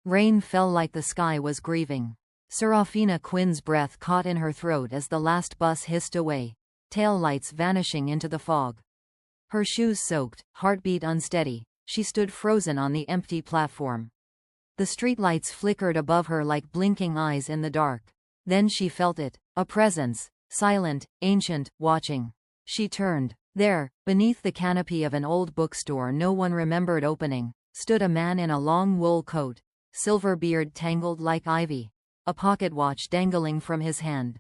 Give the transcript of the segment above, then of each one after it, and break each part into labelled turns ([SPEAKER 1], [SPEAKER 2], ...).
[SPEAKER 1] Rain fell like the sky was grieving. Serafina Quinn's breath caught in her throat as the last bus hissed away, tail lights vanishing into the fog. Her shoes soaked, heartbeat unsteady, she stood frozen on the empty platform. The streetlights flickered above her like blinking eyes in the dark. Then she felt it, a presence, silent, ancient, watching. She turned. There, beneath the canopy of an old bookstore no one remembered opening, stood a man in a long wool coat, silver beard tangled like ivy, a pocket watch dangling from his hand.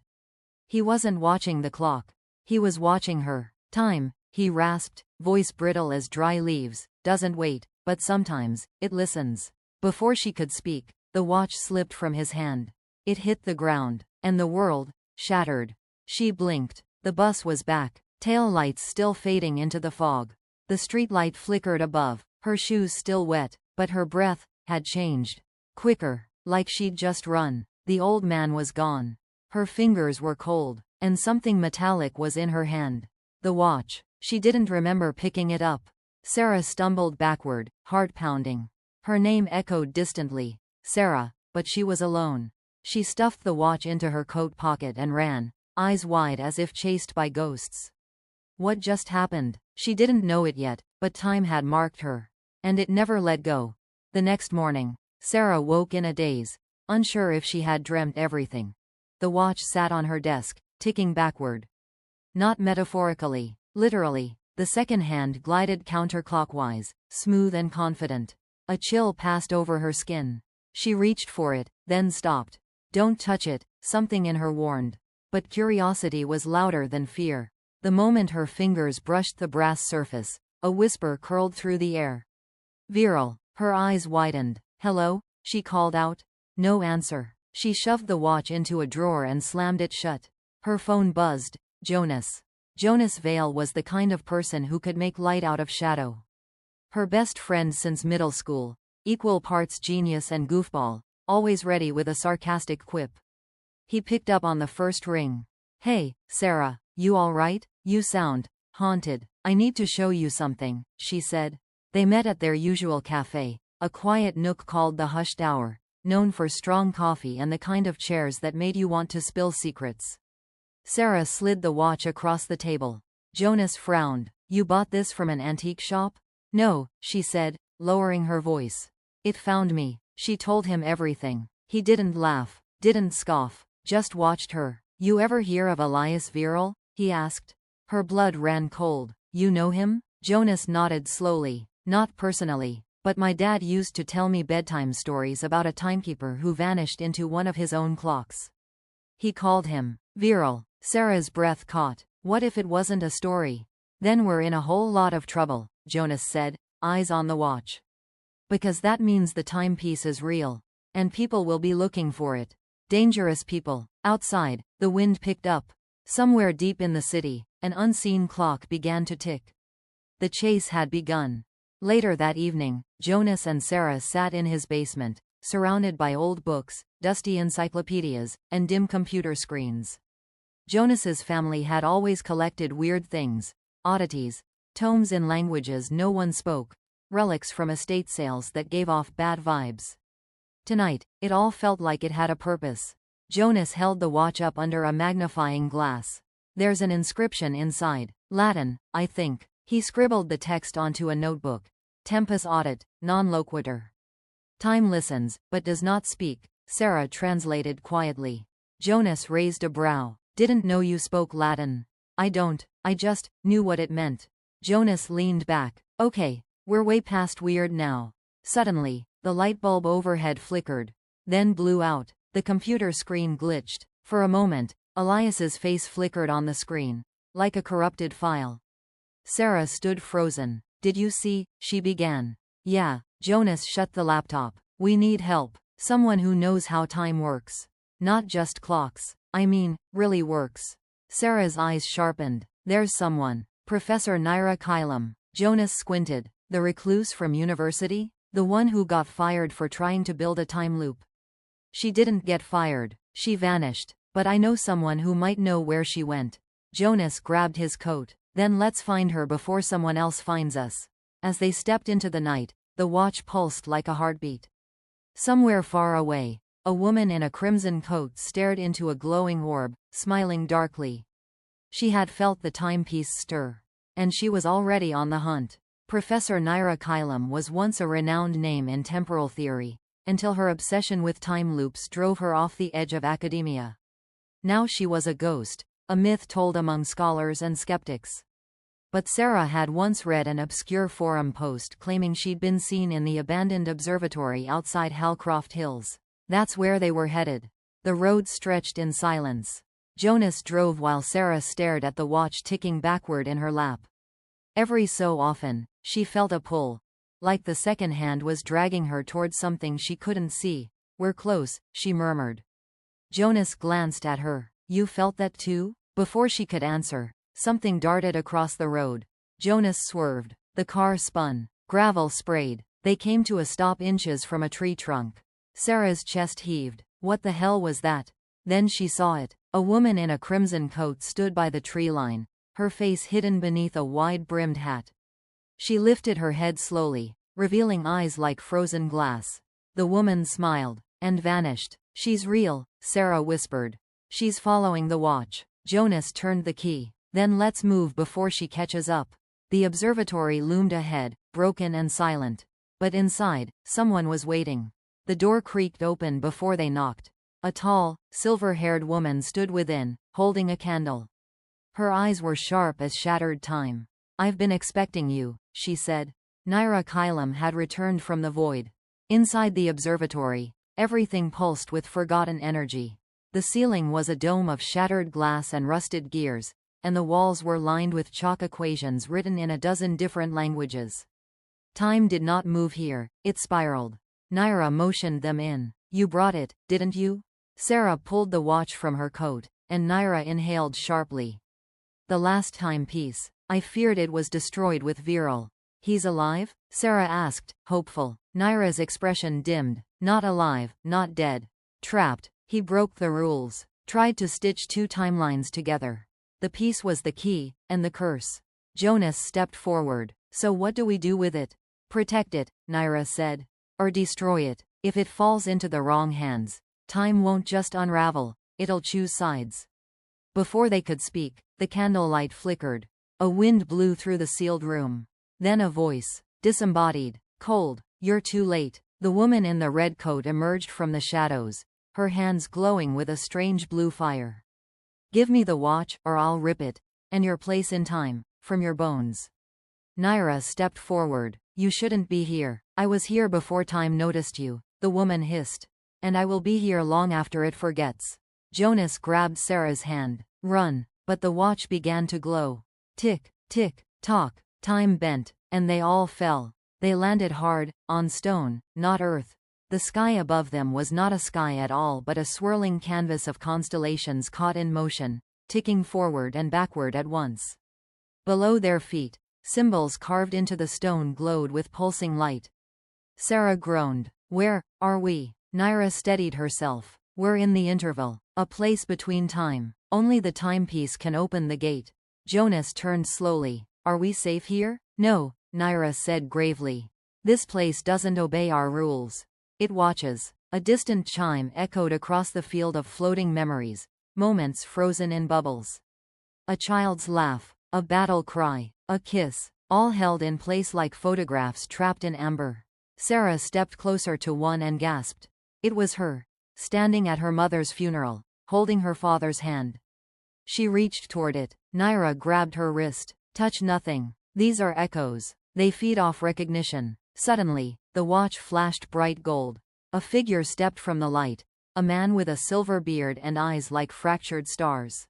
[SPEAKER 1] He wasn't watching the clock. He was watching her. Time, he rasped, voice brittle as dry leaves, doesn't wait, but sometimes, it listens. Before she could speak, the watch slipped from his hand. It hit the ground, and the world shattered. She blinked. The bus was back, tail lights still fading into the fog. The streetlight flickered above, her shoes still wet, but her breath had changed. Quicker, like she'd just run. The old man was gone. Her fingers were cold, and something metallic was in her hand. The watch. She didn't remember picking it up. Sarah stumbled backward, heart pounding. Her name echoed distantly. Sarah, but she was alone. She stuffed the watch into her coat pocket and ran, eyes wide as if chased by ghosts. What just happened? She didn't know it yet, but time had marked her. And it never let go. The next morning, Sarah woke in a daze, unsure if she had dreamt everything. The watch sat on her desk, ticking backward. Not metaphorically, literally. The second hand glided counterclockwise, smooth and confident. A chill passed over her skin. She reached for it, then stopped. Don't touch it, something in her warned. But curiosity was louder than fear. The moment her fingers brushed the brass surface, a whisper curled through the air. Viral. Her eyes widened. Hello? She called out. No answer. She shoved the watch into a drawer and slammed it shut. Her phone buzzed. Jonas. Jonas Vale was the kind of person who could make light out of shadow. Her best friend since middle school, equal parts genius and goofball, always ready with a sarcastic quip. He picked up on the first ring. Hey, Sarah, you all right? You sound haunted. I need to show you something, she said. They met at their usual cafe, a quiet nook called the Hushed Hour, known for strong coffee and the kind of chairs that made you want to spill secrets. Sarah slid the watch across the table. Jonas frowned. You bought this from an antique shop? No, she said, lowering her voice. It found me. She told him everything. He didn't laugh, didn't scoff, just watched her. You ever hear of Elias Viral? He asked. Her blood ran cold. You know him? Jonas nodded slowly. Not personally, but my dad used to tell me bedtime stories about a timekeeper who vanished into one of his own clocks. He called him Viral. Sarah's breath caught. What if it wasn't a story? Then we're in a whole lot of trouble, Jonas said, eyes on the watch. Because that means the timepiece is real. And people will be looking for it. Dangerous people. Outside, the wind picked up. Somewhere deep in the city, an unseen clock began to tick. The chase had begun. Later that evening, Jonas and Sarah sat in his basement, surrounded by old books, dusty encyclopedias, and dim computer screens. Jonas's family had always collected weird things, oddities, tomes in languages no one spoke, relics from estate sales that gave off bad vibes. Tonight, it all felt like it had a purpose. Jonas held the watch up under a magnifying glass. There's an inscription inside. Latin, I think. He scribbled the text onto a notebook. Tempus audit, non loquitur. Time listens, but does not speak, Sarah translated quietly. Jonas raised a brow. Didn't know you spoke Latin. I don't, I just knew what it meant. Jonas leaned back. Okay, we're way past weird now. Suddenly, the light bulb overhead flickered, then blew out. The computer screen glitched. For a moment, Elias's face flickered on the screen, like a corrupted file. Sarah stood frozen. Did you see? She began. Yeah, Jonas shut the laptop. We need help. Someone who knows how time works. Not just clocks. I mean, really works. Sarah's eyes sharpened. There's someone. Professor Naira Kailam. Jonas squinted. The recluse from university? The one who got fired for trying to build a time loop. She didn't get fired. She vanished. But I know someone who might know where she went. Jonas grabbed his coat. Then let's find her before someone else finds us. As they stepped into the night, the watch pulsed like a heartbeat. Somewhere far away, a woman in a crimson coat stared into a glowing orb, smiling darkly. She had felt the timepiece stir, and she was already on the hunt. Professor Naira Kailam was once a renowned name in temporal theory, until her obsession with time loops drove her off the edge of academia. Now she was a ghost, a myth told among scholars and skeptics. But Sarah had once read an obscure forum post claiming she'd been seen in the abandoned observatory outside Halcroft Hills. That's where they were headed. The road stretched in silence. Jonas drove while Sarah stared at the watch ticking backward in her lap. Every so often, she felt a pull, like the second hand was dragging her towards something she couldn't see. We're close, she murmured. Jonas glanced at her. You felt that too? Before she could answer, something darted across the road. Jonas swerved. The car spun. Gravel sprayed. They came to a stop inches from a tree trunk. Sarah's chest heaved. What the hell was that? Then she saw it. A woman in a crimson coat stood by the tree line, her face hidden beneath a wide-brimmed hat. She lifted her head slowly, revealing eyes like frozen glass. The woman smiled, and vanished. She's real, Sarah whispered. She's following the watch. Jonas turned the key. Then let's move before she catches up. The observatory loomed ahead, broken and silent. But inside, someone was waiting. The door creaked open before they knocked. A tall, silver-haired woman stood within, holding a candle. Her eyes were sharp as shattered time. I've been expecting you, she said. Naira Kailam had returned from the void. Inside the observatory, everything pulsed with forgotten energy. The ceiling was a dome of shattered glass and rusted gears, and the walls were lined with chalk equations written in a dozen different languages. Time did not move here, it spiraled. Naira motioned them in. You brought it, didn't you? Sarah pulled the watch from her coat, and Naira inhaled sharply. The last timepiece. I feared it was destroyed with Viral. He's alive? Sarah asked, hopeful. Naira's expression dimmed. Not alive, not dead. Trapped. He broke the rules. Tried to stitch two timelines together. The piece was the key, and the curse. Jonas stepped forward. So what do we do with it? Protect it, Naira said. Or destroy it. If it falls into the wrong hands, time won't just unravel, it'll choose sides. Before they could speak, the candlelight flickered. A wind blew through the sealed room. Then a voice, disembodied, cold. You're too late. The woman in the red coat emerged from the shadows, her hands glowing with a strange blue fire. Give me the watch, or I'll rip it, and your place in time, from your bones. Naira stepped forward. You shouldn't be here. I was here before time noticed you, the woman hissed. And I will be here long after it forgets. Jonas grabbed Sarah's hand. Run. But the watch began to glow. Tick, tick, tock. Time bent, and they all fell. They landed hard, on stone, not earth. The sky above them was not a sky at all but a swirling canvas of constellations caught in motion, ticking forward and backward at once. Below their feet, symbols carved into the stone glowed with pulsing light. Sarah groaned. Where are we? Naira steadied herself. We're in the interval, a place between time. Only the timepiece can open the gate. Jonas turned slowly. Are we safe here? No, Naira said gravely. This place doesn't obey our rules. It watches. A distant chime echoed across the field of floating memories, moments frozen in bubbles. A child's laugh, a battle cry, a kiss, all held in place like photographs trapped in amber. Sarah stepped closer to one and gasped. It was her, standing at her mother's funeral, holding her father's hand. She reached toward it. Naira grabbed her wrist. Touch nothing. These are echoes. They feed off recognition. Suddenly, the watch flashed bright gold. A figure stepped from the light, a man with a silver beard and eyes like fractured stars.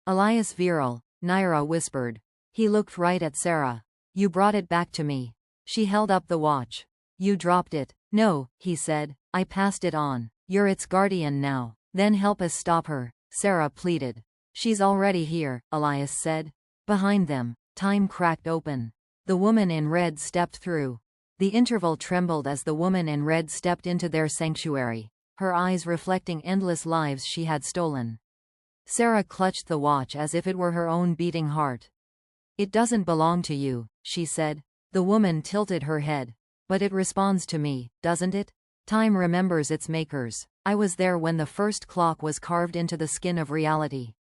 [SPEAKER 1] Elias Viral, Naira whispered. He looked right at Sarah. You brought it back to me. She held up the watch. You dropped it. No, he said. I passed it on. You're its guardian now. Then help us stop her, Sarah pleaded. She's already here, Elias said. Behind them, time cracked open. The woman in red stepped through. The interval trembled as the woman in red stepped into their sanctuary, her eyes reflecting endless lives she had stolen. Sarah clutched the watch as if it were her own beating heart. It doesn't belong to you, she said. The woman tilted her head. But it responds to me, doesn't it? Time remembers its makers. I was there when the first clock was carved into the skin of reality.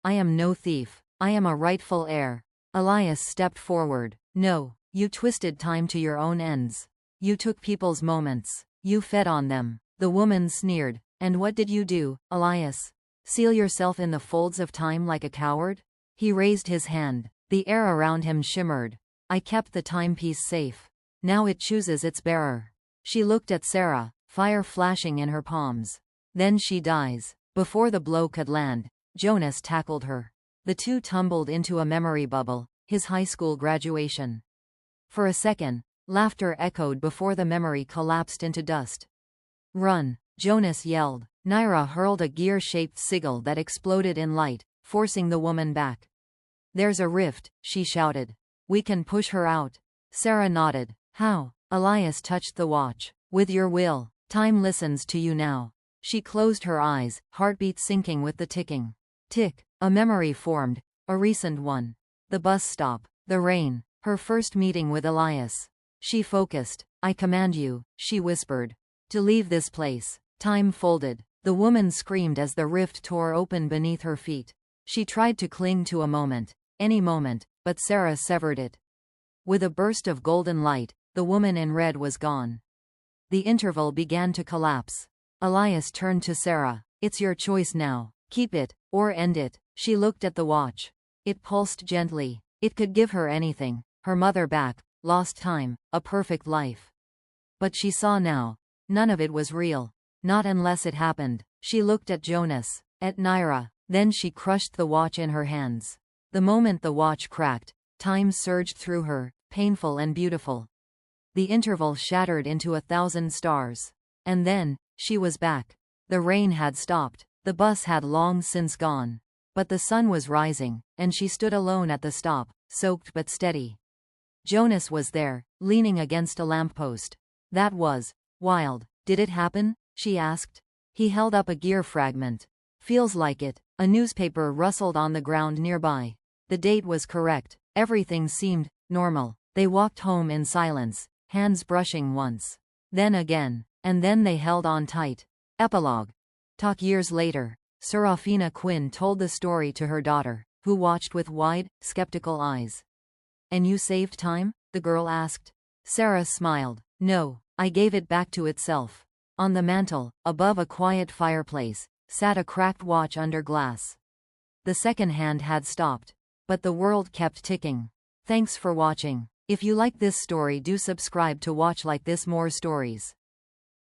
[SPEAKER 1] I am no thief. I am a rightful heir. Elias stepped forward. No, you twisted time to your own ends. You took people's moments. You fed on them. The woman sneered. And what did you do, Elias? Seal yourself in the folds of time like a coward? He raised his hand. The air around him shimmered. I kept the timepiece safe. Now it chooses its bearer. She looked at Sarah, fire flashing in her palms. Then she dies. Before the blow could land, Jonas tackled her. The two tumbled into a memory bubble, his high school graduation. For a second, laughter echoed before the memory collapsed into dust. Run, Jonas yelled. Naira hurled a gear-shaped sigil that exploded in light, forcing the woman back. There's a rift, she shouted. We can push her out. Sarah nodded. How? Elias touched the watch. With your will. Time listens to you now. She closed her eyes, heartbeat syncing with the ticking. Tick. A memory formed, a recent one. The bus stop, the rain, her first meeting with Elias. She focused. I command you, she whispered, to leave this place. Time folded. The woman screamed as the rift tore open beneath her feet. She tried to cling to a moment, any moment, but Sarah severed it. With a burst of golden light, the woman in red was gone. The interval began to collapse. Elias turned to Sarah. It's your choice now. Keep it, or end it. She looked at the watch. It pulsed gently. It could give her anything. Her mother back, lost time, a perfect life. But she saw now. None of it was real. Not unless it happened. She looked at Jonas, at Naira. Then she crushed the watch in her hands. The moment the watch cracked, time surged through her, painful and beautiful. The interval shattered into 1,000 stars. And then, she was back. The rain had stopped. The bus had long since gone. But the sun was rising, and she stood alone at the stop, soaked but steady. Jonas was there, leaning against a lamppost. That was wild. Did it happen? She asked. He held up a gear fragment. Feels like it. A newspaper rustled on the ground nearby. The date was correct. Everything seemed normal. They walked home in silence, hands brushing once. Then again. And then they held on tight. Epilogue. Talk years later. Serafina Quinn told the story to her daughter, who watched with wide, skeptical eyes. And you saved time? The girl asked. Sarah smiled. No, I gave it back to itself. On the mantel, above a quiet fireplace, sat a cracked watch under glass. The second hand had stopped. But the world kept ticking. Thanks for watching. If you like this story, do subscribe to watch like this more stories.